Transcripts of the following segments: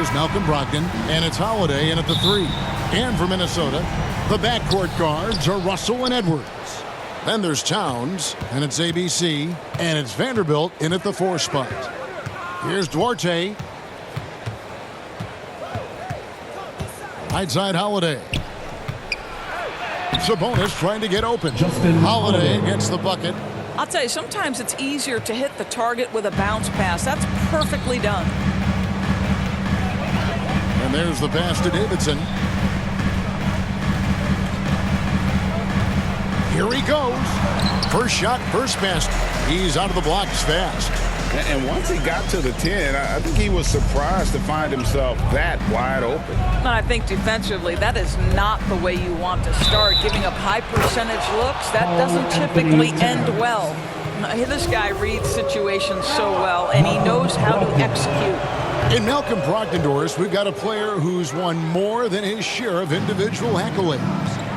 Here's Malcolm Brogdon, and it's Holiday in at the 3. And for Minnesota, the backcourt guards are Russell and Edwards. Then there's Towns, and it's ABC, and it's Vanderbilt in at the 4 spot. Here's Duarte. Right side Holiday. Sabonis trying to get open. Holiday gets the bucket. I'll tell you, sometimes it's easier to hit the target with a bounce pass. That's perfectly done. And there's the pass to Davidson. Here he goes. First shot, first basket. He's out of the blocks fast. And once he got to the 10, I think he was surprised to find himself that wide open. And I think defensively, that is not the way you want to start. Giving up high percentage looks, that doesn't typically end well. This guy reads situations so well, and he knows how to execute. In Malcolm Brogdon, Doris, we've got a player who's won more than his share of individual accolades.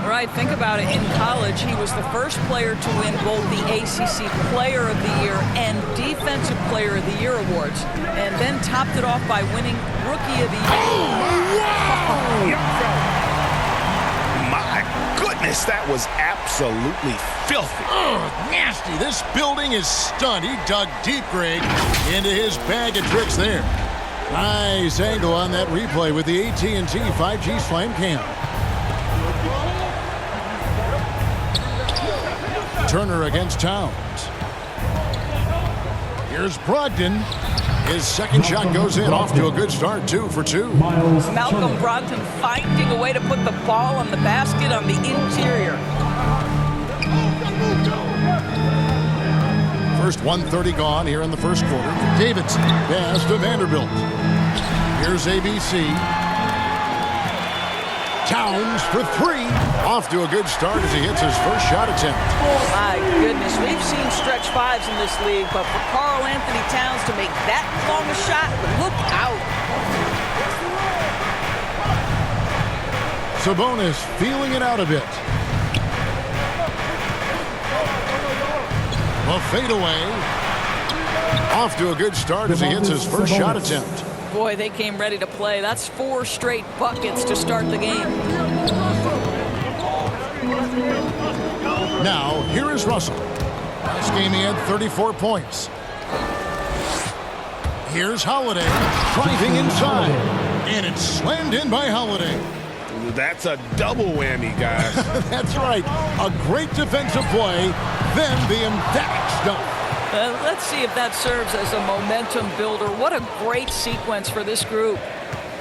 Right, think about it. In college, he was the first player to win both the ACC Player of the Year and Defensive Player of the Year awards, and then topped it off by winning Rookie of the Year. My goodness, that was absolutely filthy. Oh, nasty. This building is stunned. He dug deep, Greg, into his bag of tricks there. Nice angle on that replay with the AT&T 5G Slam Cam. Turner against Towns. Here's Brogdon. His second shot goes in. Off to a good start, 2 for 2. Malcolm Brogdon finding a way to put the ball on the basket on the interior. First 1:30 gone here in the first quarter. Davidson, pass to Vanderbilt. Here's ABC. Towns for 3. Off to a good start as he hits his first shot attempt. My goodness, we've seen stretch 5s in this league, but for Karl Anthony Towns to make that long a shot, look out. Sabonis feeling it out a bit. A fadeaway. Off to a good start as he hits his first shot attempt. Boy, they came ready to play. That's 4 straight buckets to start the game. Now, here is Russell. Last game he had 34 points. Here's Holiday driving inside. And it's slammed in by Holiday. That's a double whammy, guys. That's right. A great defensive play, then the emphatic stuff. Let's see if that serves as a momentum builder. What a great sequence for this group.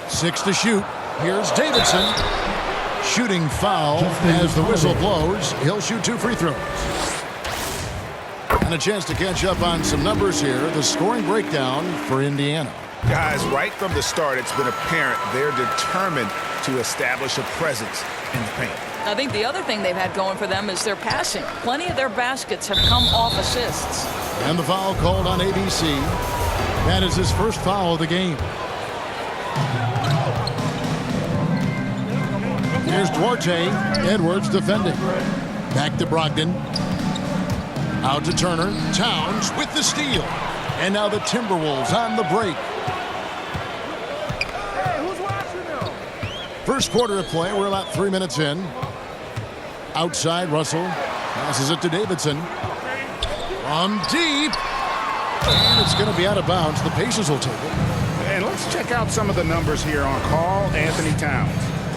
6 to shoot. Here's Davidson. Shooting foul as the whistle blows. He'll shoot 2 free throws. And a chance to catch up on some numbers here. The scoring breakdown for Indiana. Guys, right from the start, it's been apparent they're determined to establish a presence in the paint. I think the other thing they've had going for them is their passing. Plenty of their baskets have come off assists. And the foul called on ABC. That is his first foul of the game. Here's Duarte. Edwards defending. Back to Brogdon. Out to Turner. Towns with the steal. And now the Timberwolves on the break. First quarter of play. We're about 3 minutes in. Outside, Russell passes it to Davidson. From deep. And it's going to be out of bounds. The Pacers will take it. And let's check out some of the numbers here on Karl Anthony Towns.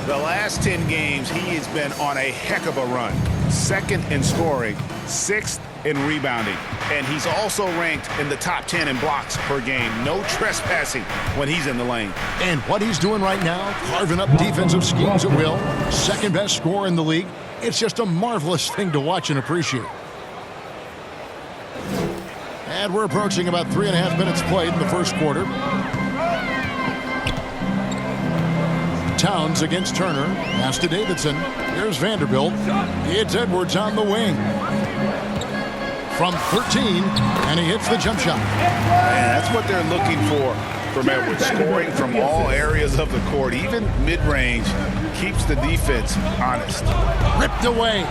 The last 10 games, he has been on a heck of a run. 2nd in scoring, 6th in rebounding. And he's also ranked in the top 10 in blocks per game. No trespassing when he's in the lane. And what he's doing right now, carving up defensive schemes at will. 2nd best scorer in the league. It's just a marvelous thing to watch and appreciate. And we're approaching about 3.5 minutes played in the first quarter. Towns against Turner. Pass to Davidson. Here's Vanderbilt. It's Edwards on the wing. From 13, and he hits the jump shot. Man, that's what they're looking for from Edwards. Scoring from all areas of the court, even mid-range, keeps the defense honest. Ripped away.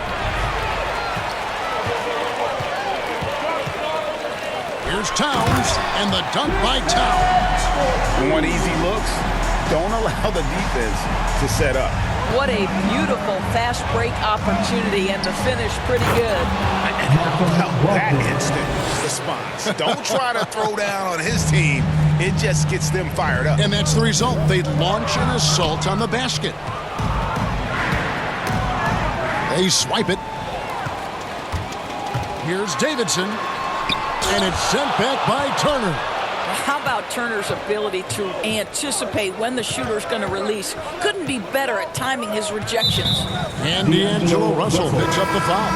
Here's Towns, and the dunk by Towns. Want easy looks? Don't allow the defense to set up. What a beautiful fast break opportunity, and the finish pretty good. And how about that instant response? Don't try to throw down on his team. It just gets them fired up. And that's the result. They launch an assault on the basket. They swipe it. Here's Davidson. And it's sent back by Turner. How about Turner's ability to anticipate when the shooter's going to release? Couldn't be better at timing his rejections. And D'Angelo Russell picks up the foul.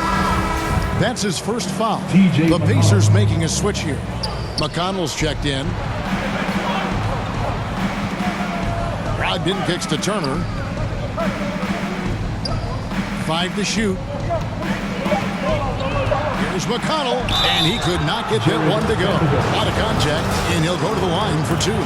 That's his first foul. The Pacers making a switch here. McConnell's checked in. Brogdon kicks to Turner. 5 to shoot. Here's McConnell, and he could not get that one to go. Out of contact, and he'll go to the line for 2. You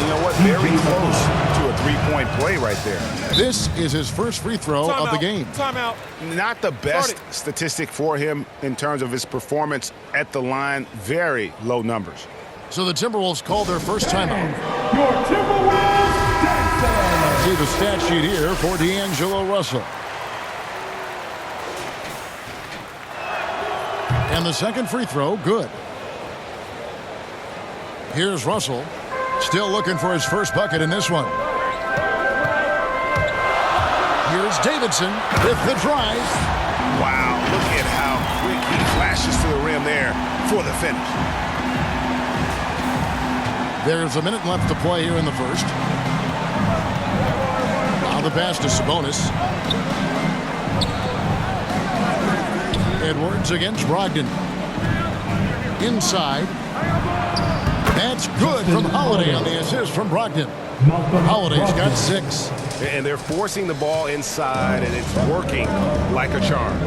know what? Very close to a three-point play right there. This is his first free throw of the game. Timeout. Not the best statistic for him in terms of his performance at the line. Very low numbers. So the Timberwolves call their first timeout. Your Timberwolves dancer. See the stat sheet here for D'Angelo Russell. And the second free throw, good. Here's Russell, still looking for his first bucket in this one. Here's Davidson with the drive. Wow, look at how quick he flashes to the rim there for the finish. There's a minute left to play here in the first. Now the pass to Sabonis. Edwards against Brogdon. Inside. That's good from Holiday on the assist from Brogdon. Holiday's got 6. And they're forcing the ball inside, and it's working like a charm.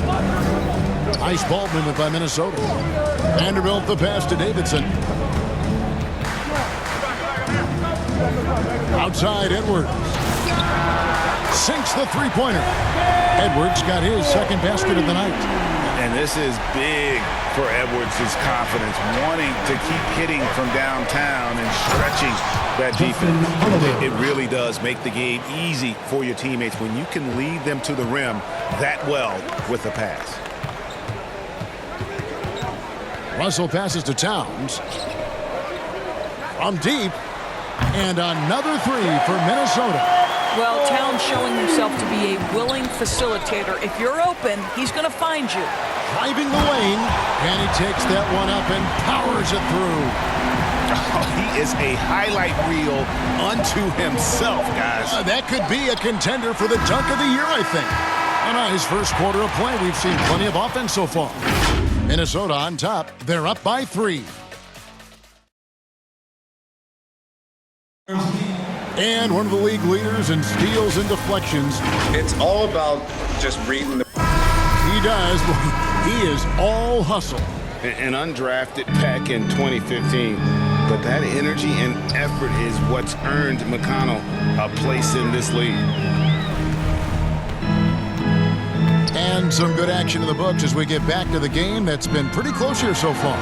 Nice ball movement by Minnesota. Vanderbilt the pass to Davidson. Outside Edwards. Sinks the three-pointer. Edwards got his second basket of the night. And this is big for Edwards' confidence, wanting to keep hitting from downtown and stretching that defense. It really does make the game easy for your teammates when you can lead them to the rim that well with the pass. Russell passes to Towns. From deep. And another 3 for Minnesota. Well, Towns showing himself to be a willing facilitator. If you're open, he's going to find you. Driving the lane, and he takes that one up and powers it through. Oh, he is a highlight reel unto himself, guys. That could be a contender for the dunk of the year, I think. And on his first quarter of play, we've seen plenty of offense so far. Minnesota on top. They're up by 3. And one of the league leaders in steals and deflections. It's all about just reading the... He does. He is all hustle. An undrafted back in 2015. But that energy and effort is what's earned McConnell a place in this league. And some good action in the books as we get back to the game that's been pretty close here so far.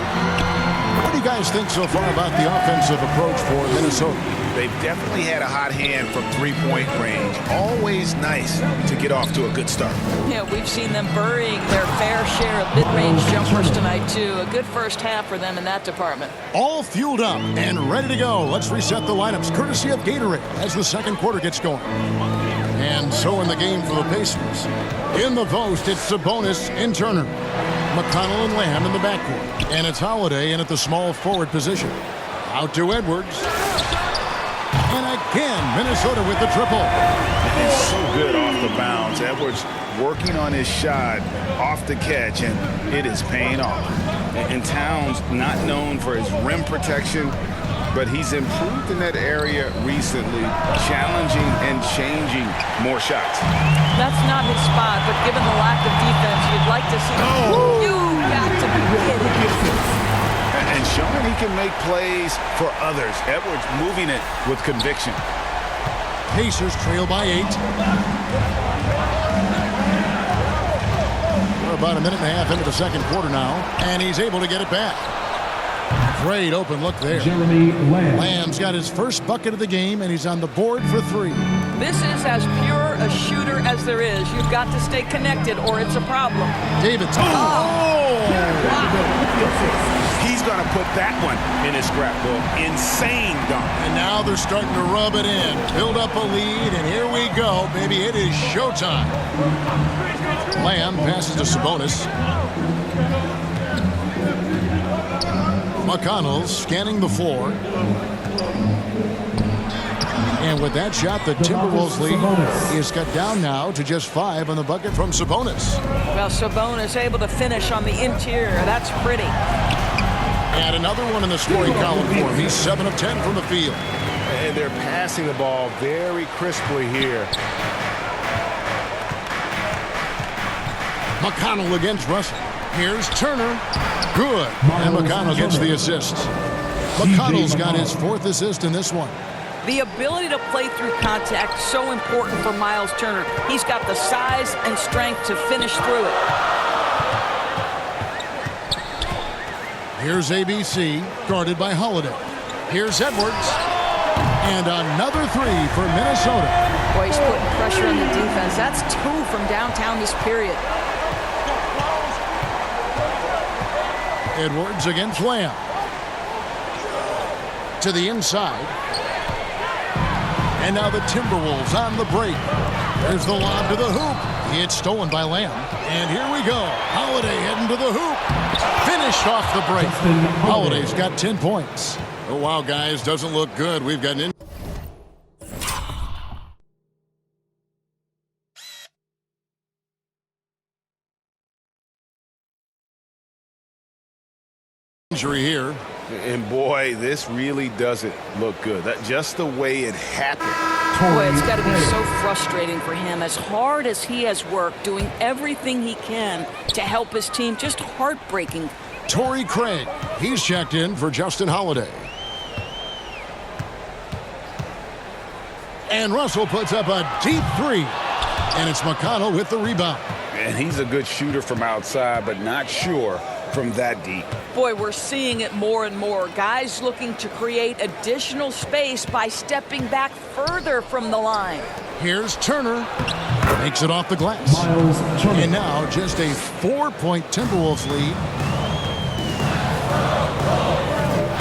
What do you guys think so far about the offensive approach for Minnesota? They've definitely had a hot hand from three-point range. Always nice to get off to a good start. Yeah, we've seen them burying their fair share of mid-range jumpers tonight, too. A good first half for them in that department. All fueled up and ready to go. Let's reset the lineups courtesy of Gatorade as the second quarter gets going. And so in the game for the Pacers. In the post, it's Sabonis and Turner. McConnell and Lamb in the backcourt. And it's Holiday in at the small forward position. Out to Edwards. And again, Minnesota with the triple. It's so good off the bounce. Edwards working on his shot off the catch, and it is paying off. And Towns not known for his rim protection, but he's improved in that area recently, challenging and changing more shots. That's not his spot, but given the lack of defense, you'd like to see... Oh. You got to be kidding. And showing he can make plays for others. Edwards moving it with conviction. Pacers trail by 8. We're about a minute and a half into the second quarter now, and he's able to get it back. Great open look there. Jeremy Lamb. Lamb's got his first bucket of the game, and he's on the board for 3. This is as pure a shooter as there is. You've got to stay connected or it's a problem. Davidson. He's going to put that one in his scrapbook. Insane dunk. And now they're starting to rub it in. Build up a lead, and here we go, baby. It is showtime. Lamb passes to Sabonis. McConnell scanning the floor. And with that shot, the Timberwolves lead is cut down now to just 5 on the bucket from Sabonis. Well, Sabonis able to finish on the interior. That's pretty. And another one in the scoring column for him. He's 7 of 10 from the field. And they're passing the ball very crisply here. McConnell against Russell. Here's Turner. Good. And McConnell gets the assist. McConnell's got his 4th assist in this one. The ability to play through contact, so important for Miles Turner. He's got the size and strength to finish through it. Here's ABC, guarded by Holiday. Here's Edwards. And another 3 for Minnesota. Boy, he's putting pressure on the defense. That's 2 from downtown this period. Edwards against Lamb. To the inside. And now the Timberwolves on the break. There's the lob to the hoop. It's stolen by Lamb. And here we go. Holiday heading to the hoop. Finished off the break. Holiday's got 10 points. Oh, wow, guys. Doesn't look good. We've got an injury here. And boy, this really doesn't look good. That just the way it happened. Boy, it's got to be so frustrating for him. As hard as he has worked, doing everything he can to help his team, just heartbreaking. Torrey Craig. He's checked in for Justin Holiday. And Russell puts up a deep 3. And it's McConnell with the rebound. And he's a good shooter from outside, but not sure from that deep. Boy, we're seeing it more and more. Guys looking to create additional space by stepping back further from the line. Here's Turner. Makes it off the glass. Miles Turner. And now just a 4-point Timberwolves lead.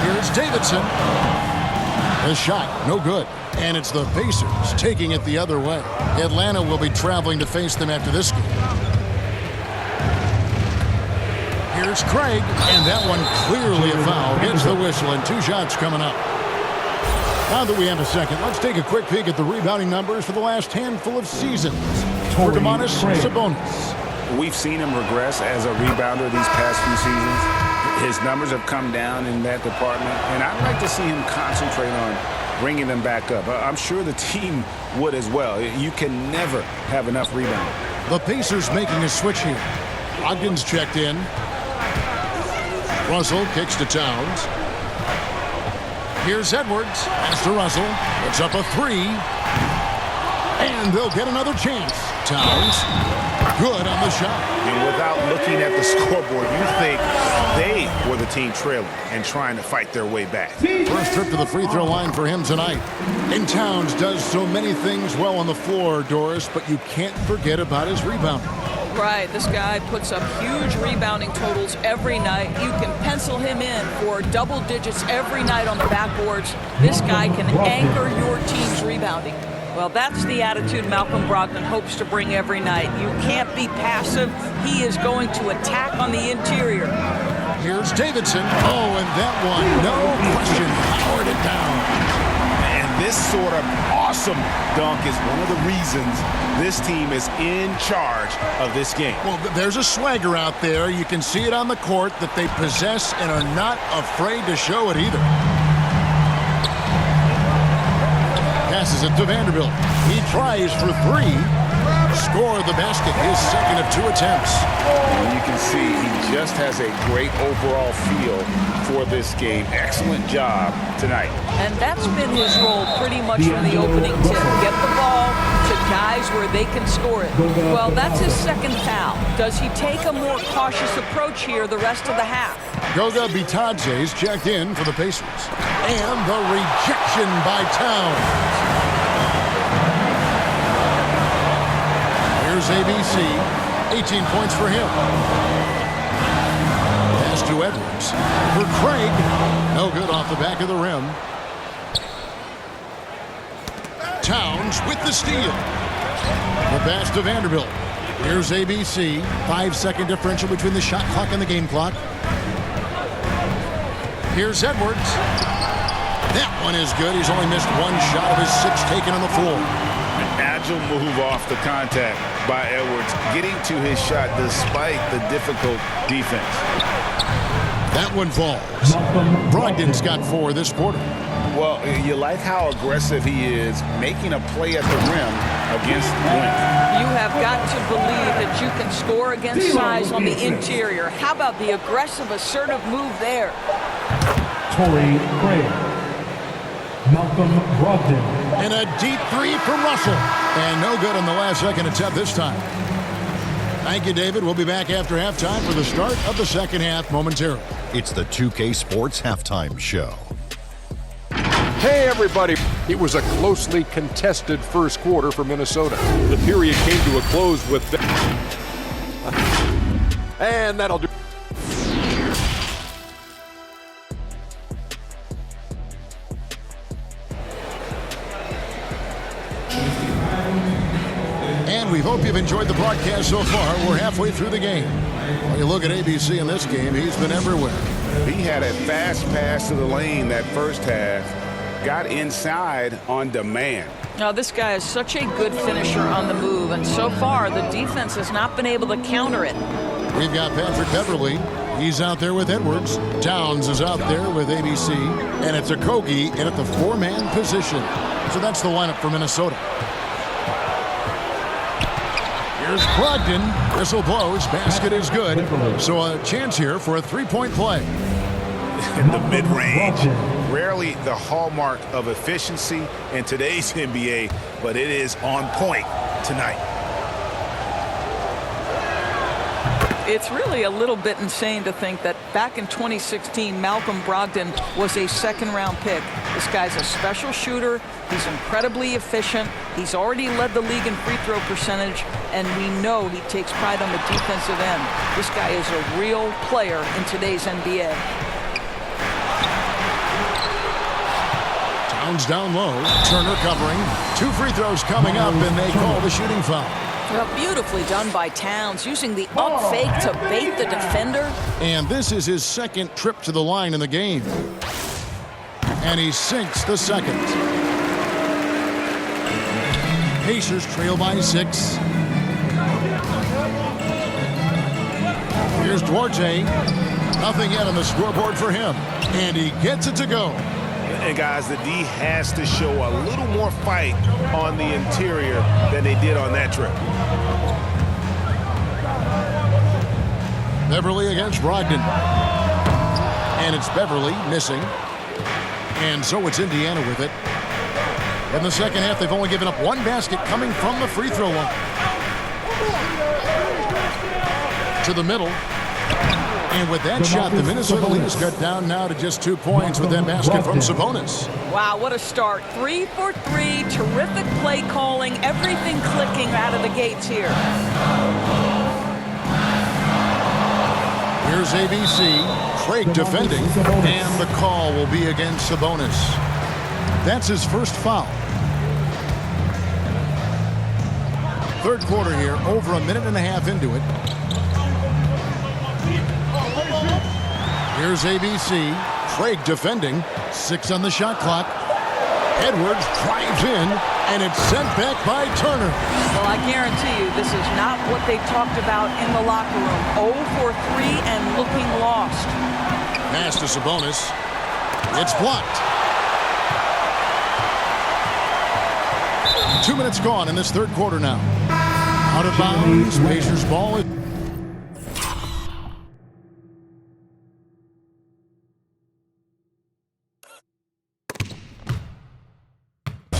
Here's Davidson. The shot, no good. And it's the Pacers taking it the other way. Atlanta will be traveling to face them after this game. Here's Craig, and that one clearly a foul. Gets the whistle, and 2 shots coming up. Now that we have a second, let's take a quick peek at the rebounding numbers for the last handful of seasons. For Domantas Sabonis. We've seen him regress as a rebounder these past few seasons. His numbers have come down in that department, and I'd like to see him concentrate on bringing them back up. I'm sure the team would as well. You can never have enough rebounding. The Pacers making a switch here. Ogden's checked in. Russell kicks to Towns. Here's Edwards. Pass to Russell. Puts up a 3. And they'll get another chance. Towns. Good on the shot. And without looking at the scoreboard, you think they were the team trailing and trying to fight their way back. First trip to the free throw line for him tonight. And Towns does so many things well on the floor, Doris, but you can't forget about his rebounding. Right, this guy puts up huge rebounding totals every night. You can pencil him in for double digits every night on the backboards. This guy can anchor your team's rebounding. Well, that's the attitude Malcolm Brogdon hopes to bring every night. You can't be passive. He is going to attack on the interior. Here's Davidson. Oh, and that one, no question, powered it down. And this sort of awesome dunk is one of the reasons this team is in charge of this game. Well, there's a swagger out there. You can see it on the court that they possess and are not afraid to show it either. Passes it to Vanderbilt. He tries for 3. Score the basket, his second of 2 attempts. And you can see he just has a great overall feel for this game. Excellent job tonight. And that's been his role pretty much from the opening tip. Get the ball to guys size where they can score it. Well, that's his second foul. Does he take a more cautious approach here the rest of the half? Goga Bitadze's checked in for the Pacers. And the rejection by Towns. Here's ABC. 18 points for him. Pass to Edwards. For Craig. No good off the back of the rim. Towns with the steal. The pass to Vanderbilt. Here's ABC. 5-second differential between the shot clock and the game clock. Here's Edwards. That one is good. He's only missed one shot of his 6 taken on the floor. An agile move off the contact by Edwards, getting to his shot despite the difficult defense. That one falls. Brogdon's got 4 this quarter. Well, you like how aggressive he is, making a play at the rim against length. You have got to believe that you can score against size on the interior. How about the aggressive, assertive move there? Torrey Craig. Malcolm Brogdon. And a deep 3 from Russell. And no good on the last second attempt this time. Thank you, David. We'll be back after halftime for the start of the second half momentarily. It's the 2K Sports Halftime Show. Hey, everybody. It was a closely contested first quarter for Minnesota. The period came to a close with... And that'll do... And we hope you've enjoyed the broadcast so far. We're halfway through the game. When you look at ABC in this game, he's been everywhere. He had a fast pass to the lane that first half. Got inside on demand. Now, this guy is such a good finisher on the move, and so far the defense has not been able to counter it. We've got Patrick Beverly. He's out there with Edwards. Towns is out there with ABC. And it's Okogie in at the 4-man position. So that's the lineup for Minnesota. Here's Brogdon. Whistle blows. Basket is good. So a chance here for a 3-point play. In the mid-range, rarely the hallmark of efficiency in today's NBA, but it is on point tonight. It's really a little bit insane to think that back in 2016, Malcolm Brogdon was a second-round pick. This guy's a special shooter. He's incredibly efficient. He's already led the league in free throw percentage, and we know he takes pride on the defensive end. This guy is a real player in today's NBA. Towns down low. Turner covering. 2 free throws coming up, and they call the shooting foul. Well, beautifully done by Towns, using the up fake to bait the defender. And this is his second trip to the line in the game. And he sinks the second. Pacers trail by 6. Here's Duarte. Nothing yet on the scoreboard for him. And he gets it to go. And guys, the D has to show a little more fight on the interior than they did on that trip. Beverly against Brogdon. And it's Beverly missing. And so it's Indiana with it. In the second half, they've only given up 1 basket coming from the free throw line. To the middle. And with that shot, the Minnesota lead is cut down now to just 2 points with that basket from Sabonis. Wow, what a start. 3 for 3. Terrific play calling. Everything clicking out of the gates here. Here's ABC. Craig defending. And the call will be against Sabonis. That's his first foul. Third quarter here, over a minute and a half into it. Here's ABC. Craig defending. 6 on the shot clock. Edwards drives in, and it's sent back by Turner. Well, I guarantee you this is not what they talked about in the locker room. 0 for 3 and looking lost. Pass to Sabonis. It's blocked. 2 minutes gone in this third quarter now. Out of bounds. Pacers ball.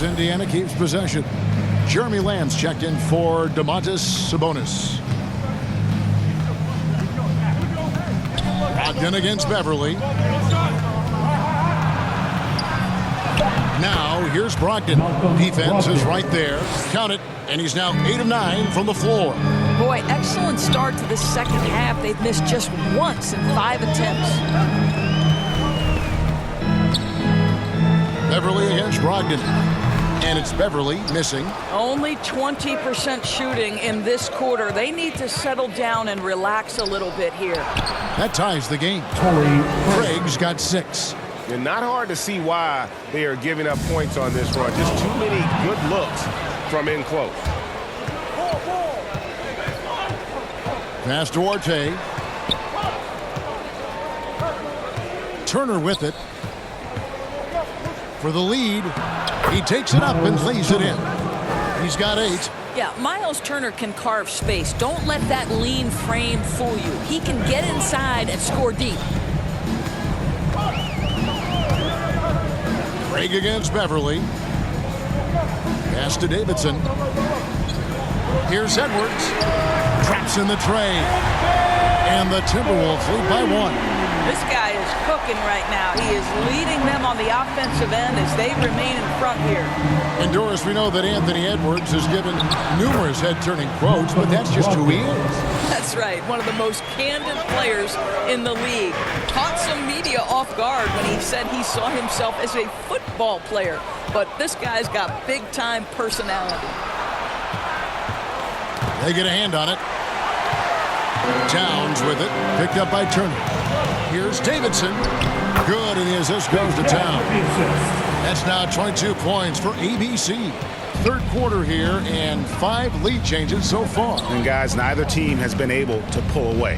Indiana keeps possession. Jeremy Lamb's checked in for Domantas Sabonis. Brogdon against Beverly. Now here's Brogdon. Defense is right there. Count it. And he's now 8 of 9 from the floor. Boy, excellent start to the second half. They've missed just once in 5 attempts. Beverly against Brogdon. And it's Beverly missing. Only 20% shooting in this quarter. They need to settle down and relax a little bit here. That ties the game. Craig's got 6. And not hard to see why they are giving up points on this run. Just too many good looks from in close. Pass to Orte. Turner with it. For the lead. He takes it up and lays it in. He's got 8. Yeah, Miles Turner can carve space. Don't let that lean frame fool you. He can get inside and score deep. Craig against Beverly. Pass to Davidson. Here's Edwards. Traps in the tray. And the Timberwolves lead by 1. This guy is cooking right now. He is leading them on the offensive end as they remain in front here. And Doris, we know that Anthony Edwards has given numerous head-turning quotes, but that's just who he is. That's right. One of the most candid players in the league. Caught some media off guard when he said he saw himself as a football player. But this guy's got big-time personality. They get a hand on it. Towns with it. Picked up by Turner. Here's Davidson. Good, and the assist goes to Towns. That's now 22 points for ABC. Third quarter here, and 5 lead changes so far. And guys, neither team has been able to pull away.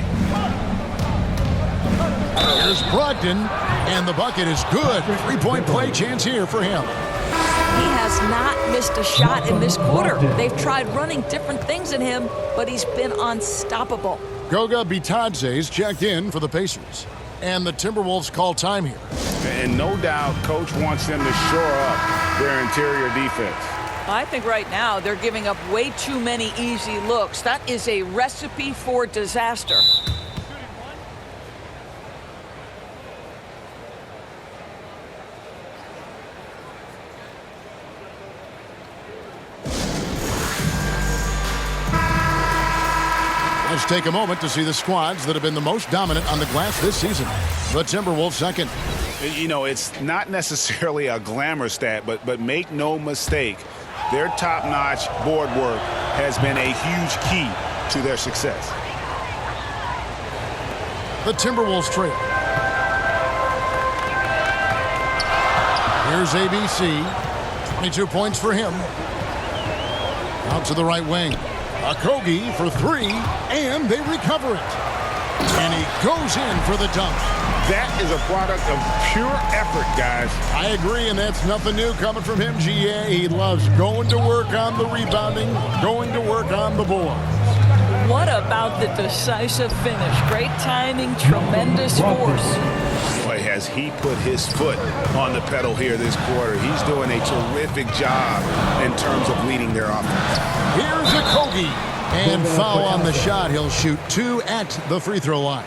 Here's Brogdon, and the bucket is good. 3-point play chance here for him. He has not missed a shot in this quarter. They've tried running different things at him, but he's been unstoppable. Goga Bitadze's checked in for the Pacers. And the Timberwolves call time here. And no doubt, Coach wants them to shore up their interior defense. I think right now they're giving up way too many easy looks. That is a recipe for disaster. Let's take a moment to see the squads that have been the most dominant on the glass this season. The Timberwolves second. You know, it's not necessarily a glamour stat, but make no mistake, their top-notch board work has been a huge key to their success. The Timberwolves trail. Here's ABC. 22 points for him. Out to the right wing. Okogie for 3, and they recover it. And he goes in for the dunk. That is a product of pure effort, guys. I agree, and that's nothing new coming from him, GA. He loves going to work on the rebounding, going to work on the board. What about the decisive finish? Great timing, tremendous force. Boy, has he put his foot on the pedal here this quarter. He's doing a terrific job in terms of leading their offense. Here's Okogie. And foul on the shot. He'll shoot 2 at the free throw line.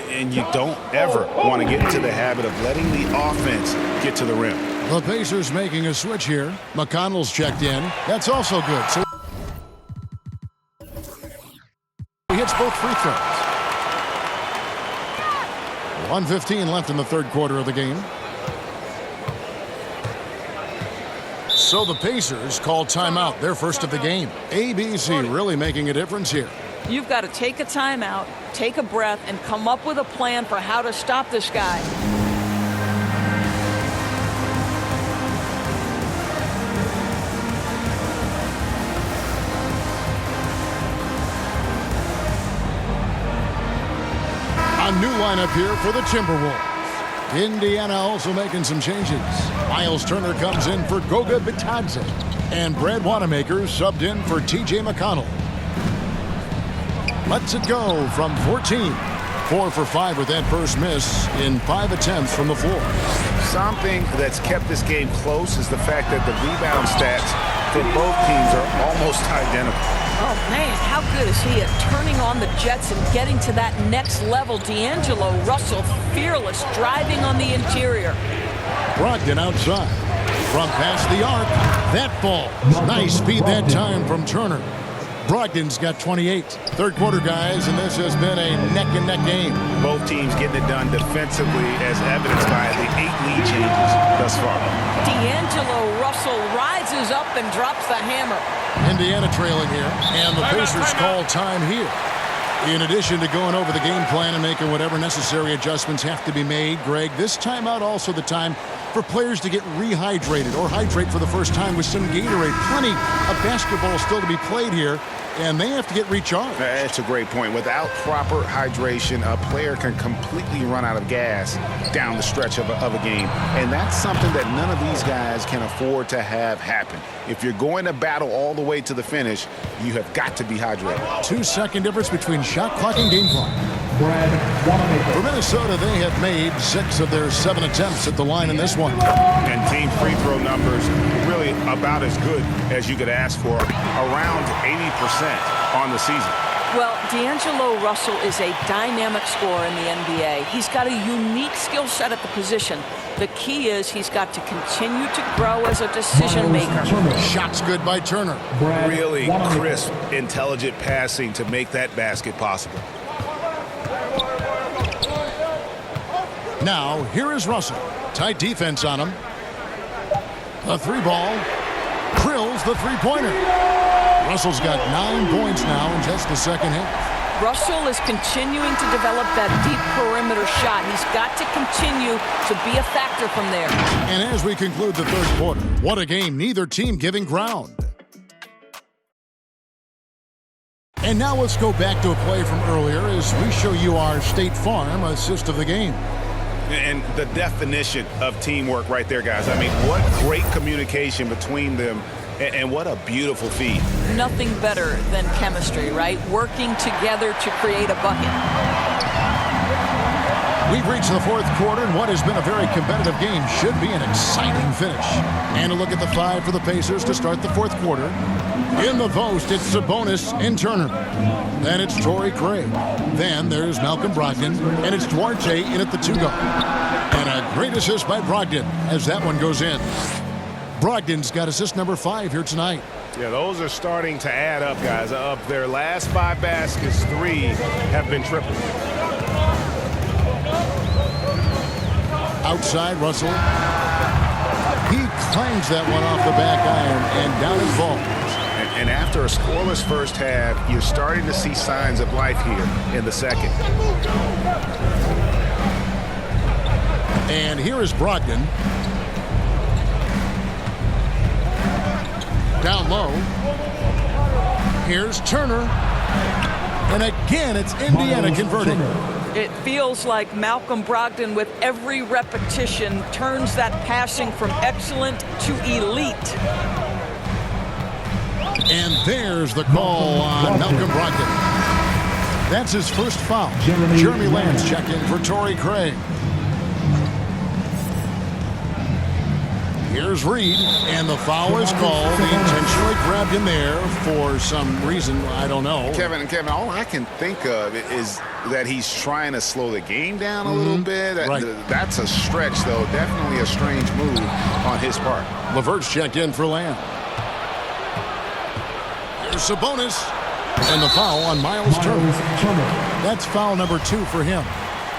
And you don't ever want to get into the habit of letting the offense get to the rim. The Pacers making a switch here. McConnell's checked in. That's also good. So he hits both free throws. 1:15 left in the third quarter of the game. So the Pacers call timeout, their first of the game. ABC really making a difference here. You've got to take a timeout, take a breath, and come up with a plan for how to stop this guy. A new lineup here for the Timberwolves. Indiana also making some changes. Miles Turner comes in for Goga Bitadze. And Brad Wanamaker subbed in for T.J. McConnell. Lets it go from 14. 4 for 5 with that first miss in 5 attempts from the floor. Something that's kept this game close is the fact that the rebound stats for both teams are almost identical. Oh, man, how good is he at turning on the Jets and getting to that next level? D'Angelo Russell, fearless, driving on the interior. Brogdon outside. From past the arc. That falls. Nice speed that time from Turner. Brogdon's got 28. Third quarter, guys, and this has been a neck-and-neck game. Both teams getting it done defensively as evidenced by the 8 lead changes thus far. D'Angelo Russell rises up and drops the hammer. Indiana trailing here, and the Pacers call time here. In addition to going over the game plan and making whatever necessary adjustments have to be made, Greg, this timeout also the time for players to get rehydrated or hydrate for the first time with some Gatorade. Plenty of basketball still to be played here, and they have to get recharged. That's a great point. Without proper hydration, a player can completely run out of gas down the stretch of a game. And that's something that none of these guys can afford to have happen. If you're going to battle all the way to the finish, you have got to be hydrated. 2-second difference between shot clock and game clock. Brad Wanamaker. For Minnesota, they have made 6 of their 7 attempts at the line in this one. And team free throw numbers really about as good as you could ask for, around 80% on the season. Well, D'Angelo Russell is a dynamic scorer in the NBA. He's got a unique skill set at the position. The key is he's got to continue to grow as a decision maker. Shots good by Turner. Really crisp, intelligent passing to make that basket possible. Now, here is Russell. Tight defense on him. The 3-ball. Drills the 3-pointer. Russell's got 9 points now in just the second half. Russell is continuing to develop that deep perimeter shot. He's got to continue to be a factor from there. And as we conclude the third quarter, what a game, neither team giving ground. And now let's go back to a play from earlier as we show you our State Farm assist of the game. And the definition of teamwork right there, guys. I mean, what great communication between them, and what a beautiful feed. Nothing better than chemistry, right? Working together to create a bucket. We've reached the fourth quarter, and what has been a very competitive game should be an exciting finish. And a look at the 5 for the Pacers to start the fourth quarter. In the post, it's Sabonis and Turner. Then it's Torrey Craig. Then there's Malcolm Brogdon, and it's Duarte in at the 2-guard. And a great assist by Brogdon as that one goes in. Brogdon's got assist number 5 here tonight. Yeah, those are starting to add up, guys. Of their last 5 baskets, 3 have been triples. Outside, Russell. He clangs that one off the back iron, and down it falls. And after a scoreless first half, you're starting to see signs of life here in the second. And here is Brogdon. Down low. Here's Turner. And again, it's Indiana converting. It feels like Malcolm Brogdon, with every repetition, turns that passing from excellent to elite. And there's the call on Malcolm Brogdon. That's his first foul. Jeremy Lamb's check in for Torrey Craig. Here's Reed, and the foul is called. He intentionally grabbed him there for some reason, I don't know. Kevin, all I can think of is that he's trying to slow the game down a little bit. Right. That's a stretch, though. Definitely a strange move on his part. LeVert's checked in for Lamb. Here's Sabonis, and the foul on Miles Turner. That's foul number 2 for him.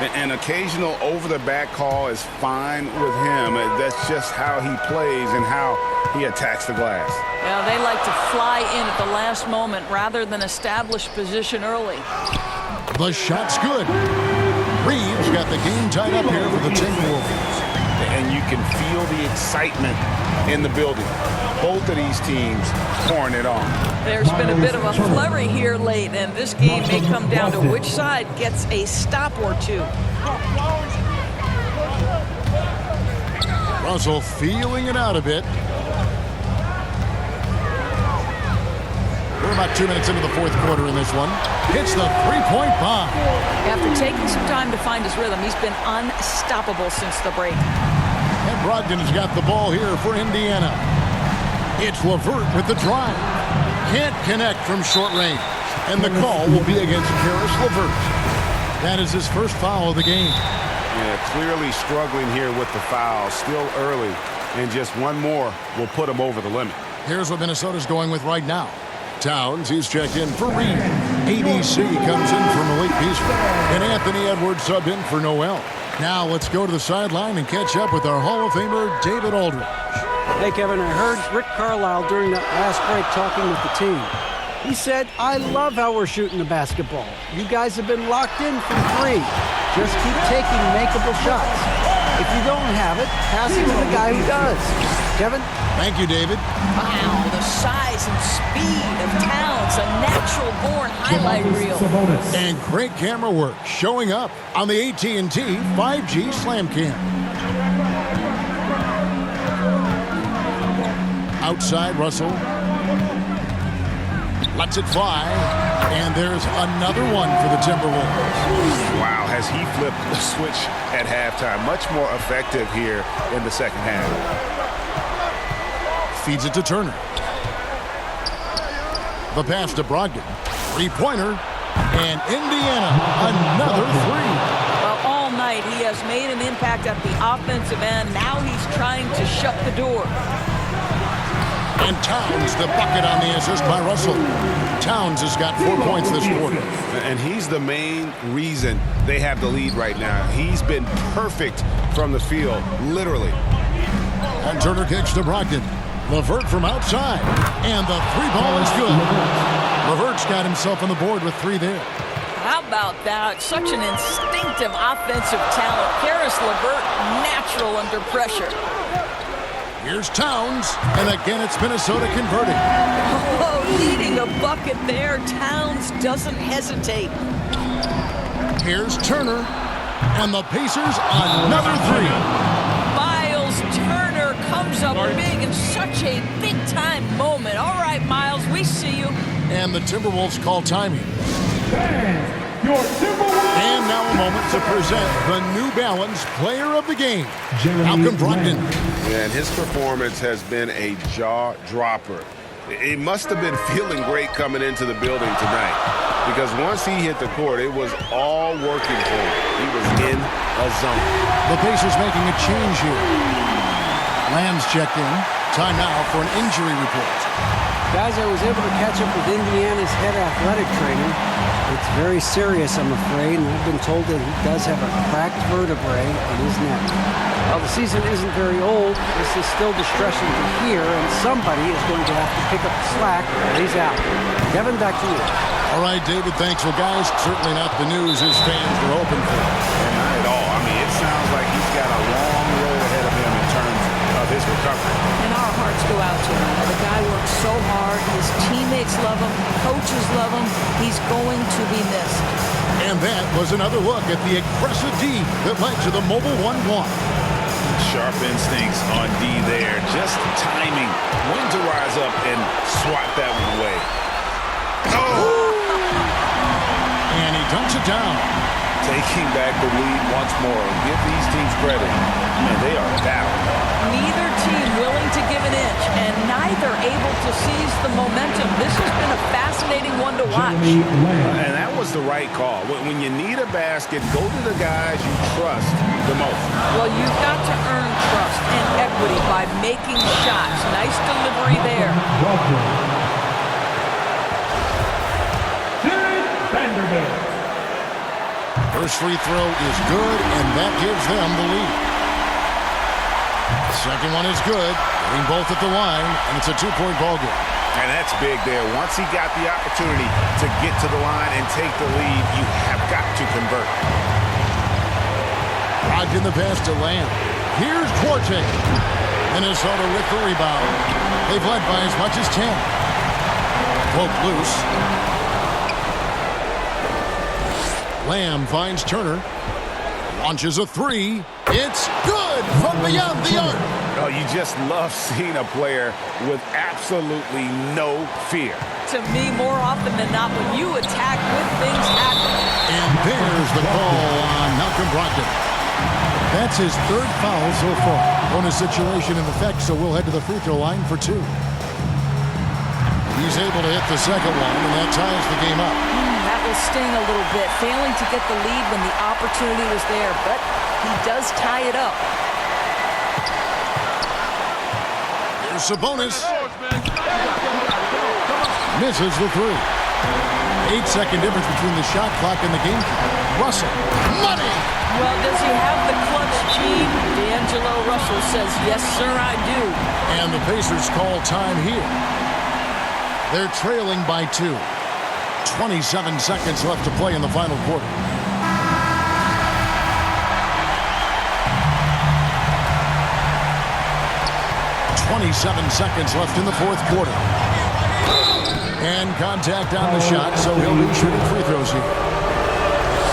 An occasional over-the-back call is fine with him. That's just how he plays and how he attacks the glass. Yeah, they like to fly in at the last moment rather than establish position early. The shot's good. Reeves got the game tied up here for the Timberwolves. And you can feel the excitement in the building. Both of these teams pouring it on. There's been a bit of a flurry here late, and this game may come down to which side gets a stop or two. Russell feeling it out a bit. We're about 2 minutes into the fourth quarter in this one. Hits the 3-point bomb. After taking some time to find his rhythm, he's been unstoppable since the break. And Brogdon has got the ball here for Indiana. It's LeVert with the drive. Can't connect from short range. And the call will be against Caris LeVert. That is his first foul of the game. Yeah, clearly struggling here with the foul. Still early. And just one more will put him over the limit. Here's what Minnesota's going with right now. Towns, he's checked in for Reed. ADC comes in for Malik Beasley. And Anthony Edwards subbed in for Noel. Now let's go to the sideline and catch up with our Hall of Famer, David Aldridge. Hey, Kevin, I heard Rick Carlisle during that last break talking with the team. He said, I love how we're shooting the basketball. You guys have been locked in from three. Just keep taking makeable shots. If you don't have it, pass it to the guy who does. Kevin? Thank you, David. Wow, the size and speed of Towns, a natural-born highlight reel. And great camera work showing up on the AT&T 5G Slam Cam. Outside, Russell lets it fly, and there's another one for the Timberwolves. Wow, has he flipped the switch at halftime? Much more effective here in the second half. Feeds it to Turner. The pass to Brogdon. Three-pointer, and Indiana, another three. Well, all night he has made an impact at the offensive end. Now he's trying to shut the door. And Towns, the bucket on the assist by Russell. Towns has got 4 points this quarter. And he's the main reason they have the lead right now. He's been perfect from the field, literally. And Turner kicks to Brogdon. LeVert from outside. And the three ball is good. LeVert's got himself on the board with three there. How about that? Such an instinctive offensive talent. Caris LeVert, natural under pressure. Here's Towns, and again it's Minnesota converting. Oh, needing a bucket there. Towns doesn't hesitate. Here's Turner, and the Pacers another three. Miles Turner comes up big in such a big-time moment. All right, Miles, we see you. And the Timberwolves call timing. Your Timberwolves. And now a moment to present the New Balance Player of the Game, Malcolm Brogdon. And his performance has been a jaw-dropper. He must have been feeling great coming into the building tonight, because once he hit the court, it was all working for him. He was in a zone. The Pacers making a change here. Lamb's checked in. Time now for an injury report. Guys, I was able to catch up with Indiana's head athletic trainer. It's very serious, I'm afraid, and I've been told that he does have a cracked vertebrae in his neck. While the season isn't very old, this is still distressing to hear, and somebody is going to have to pick up the slack while he's out. Kevin, back to you. All right, David, thanks. Well, guys, certainly not the news his fans were hoping for. And not at all. I mean, it sounds like he's got a long road ahead of him in terms of his recovery. And our hearts go out to him. The guy works so hard. His teammates love him. Coaches love him. He's going to be missed. And that was another look at the aggressive D that led to the Mobile One block. Sharp instincts on D there. Just timing when to rise up and swat that one away. Oh! And he dunks it down. Taking back the lead once more. Give these teams credit. Man, they are down. Neither team willing to give an inch, and neither able to seize the momentum. This has been a fascinating one to watch. And that was the right call. When you need a basket, go to the guys you trust the most. Well, you've got to earn trust and equity by making shots. Nice delivery there. Vanderbilt. First free throw is good, and that gives them the lead. Second one is good, getting both at the line, and it's a two-point ball game. And that's big there. Once he got the opportunity to get to the line and take the lead, you have got to convert. Brogdon the pass to Lamb. Here's Duarte. Minnesota with the rebound. They've led by as much as 10. Poke loose. Lamb finds Turner. Launches a three. It's good from beyond the arc. Oh, you just love seeing a player with absolutely no fear. To me, more often than not, when you attack with things happening. And there's the call on Malcolm Brogdon. That's his third foul so far. Bonus situation in effect, so we'll head to the free throw line for two. He's able to hit the second one, and that ties the game up. That will sting a little bit, failing to get the lead when the opportunity was there, but he does tie it up. Here's Sabonis. Misses the three. 8-second difference between the shot clock and the game clock. Russell. Money! Well, does he have the clutch gene? D'Angelo Russell says, yes, sir, I do. And the Pacers call time here. They're trailing by 2. 27 seconds left to play in the final quarter. .27 seconds left in the fourth quarter. And contact on the shot, so he'll be shooting free throws here.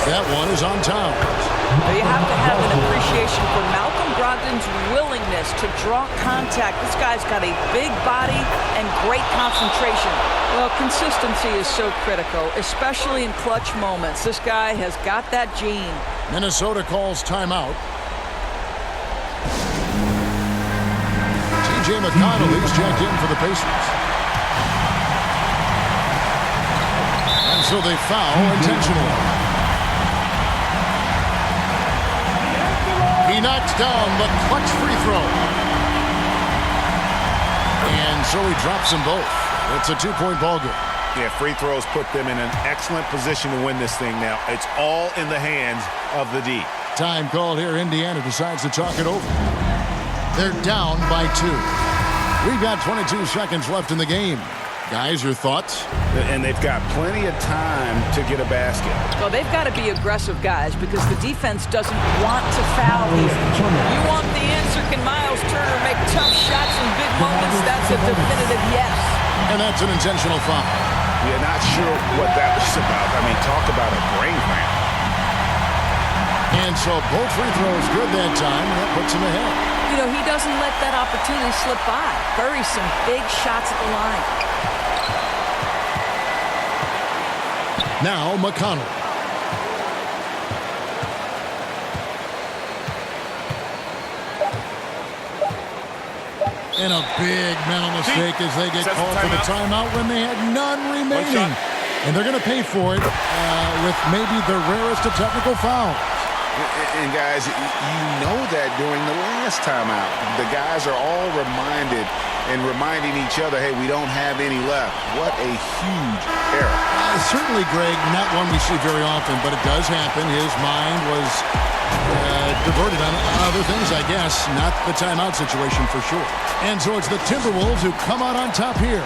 That one is on Towns. Well, you have to have an appreciation for Malcolm Brogdon's willingness to draw contact. This guy's got a big body and great concentration. Well, consistency is so critical, especially in clutch moments. This guy has got that gene. Minnesota calls timeout. T.J. McConnell is checked in for the Pacers. And so they foul intentionally. He knocks down the clutch free throw. And so he drops them both. It's a 2-point ball game. Yeah, free throws put them in an excellent position to win this thing now. It's all in the hands of the D. Time called here. Indiana decides to talk it over. They're down by 2. We've got 22 seconds left in the game. Guys, your thoughts? And they've got plenty of time to get a basket. Well, they've got to be aggressive, guys, because the defense doesn't want to foul here. You want the answer. Can Miles Turner make tough shots in big moments? That's a definitive yes. And that's an intentional foul. Yeah, not sure what that was about. I mean, talk about a brain cramp. And so both free throws good that time, and that puts him ahead. You know, he doesn't let that opportunity slip by. Buries some big shots at the line. Now McConnell. And a big mental mistake as they get called for the timeout when they had none remaining. And they're going to pay for it with maybe the rarest of technical fouls. And guys, you know that during the last timeout, the guys are all reminding each other, hey, we don't have any left. What a huge error. Certainly, Greg, not one we see very often, but it does happen. His mind was diverted on other things, I guess. Not the timeout situation for sure. And so it's the Timberwolves who come out on top here.